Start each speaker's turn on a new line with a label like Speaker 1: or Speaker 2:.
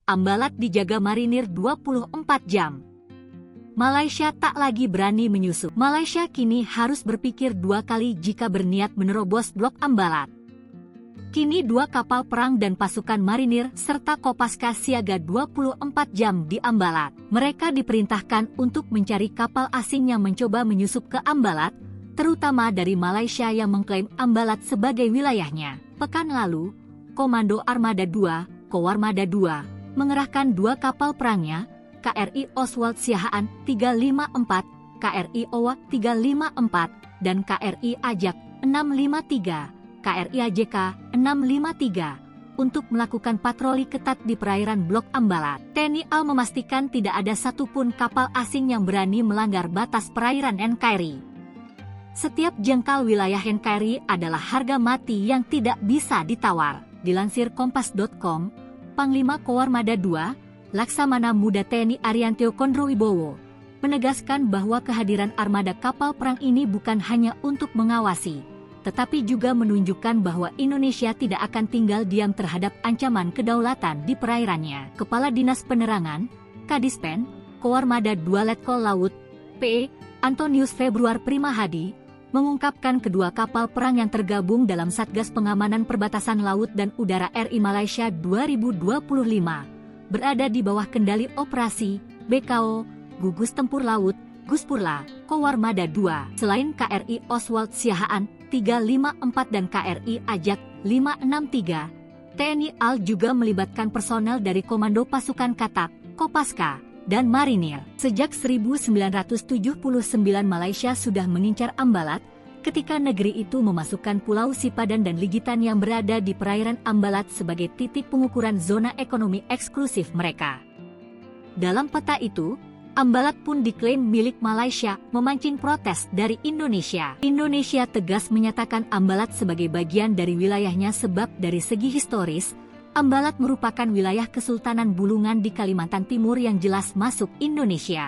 Speaker 1: Ambalat dijaga marinir 24 jam. Malaysia tak lagi berani menyusup. Malaysia kini harus berpikir dua kali jika berniat menerobos blok Ambalat. Kini 2 kapal perang dan pasukan marinir serta Kopaska siaga 24 jam di Ambalat. Mereka diperintahkan untuk mencari kapal asing yang mencoba menyusup ke Ambalat, terutama dari Malaysia yang mengklaim Ambalat sebagai wilayahnya. Pekan lalu, Komando Armada II, Koarmada II, mengerahkan 2 kapal perangnya, KRI Oswald Siahaan 354, KRI Owa 354, dan KRI Ajak 653. KRI AJK 653 untuk melakukan patroli ketat di perairan Blok Ambalat. TNI AL memastikan tidak ada satupun kapal asing yang berani melanggar batas perairan NKRI. Setiap jengkal wilayah NKRI adalah harga mati yang tidak bisa ditawar. Dilansir Kompas.com, Panglima Koarmada II, Laksamana Muda TNI Ariantio Kondrowibowo, menegaskan bahwa kehadiran armada kapal perang ini bukan hanya untuk mengawasi, tetapi juga menunjukkan bahwa Indonesia tidak akan tinggal diam terhadap ancaman kedaulatan di perairannya. Kepala Dinas Penerangan, Kadispen, Koarmada II Letkol Laut, PE, Antonius Februar Primahadi, mengungkapkan kedua kapal perang yang tergabung dalam Satgas Pengamanan Perbatasan Laut dan Udara RI Malaysia 2025, berada di bawah kendali operasi BKO, Gugus Tempur Laut, Guspurla, Koarmada II. Selain KRI Oswald Siahaan 354 dan KRI Ajak 563, TNI AL juga melibatkan personel dari Komando Pasukan Katak, Kopaska, dan Marinir. Sejak 1979 Malaysia sudah mengincar Ambalat, ketika negeri itu memasukkan Pulau Sipadan dan Ligitan yang berada di perairan Ambalat sebagai titik pengukuran zona ekonomi eksklusif mereka. Dalam peta itu, Ambalat pun diklaim milik Malaysia, memancing protes dari Indonesia. Indonesia tegas menyatakan Ambalat sebagai bagian dari wilayahnya sebab dari segi historis, Ambalat merupakan wilayah Kesultanan Bulungan di Kalimantan Timur yang jelas masuk Indonesia.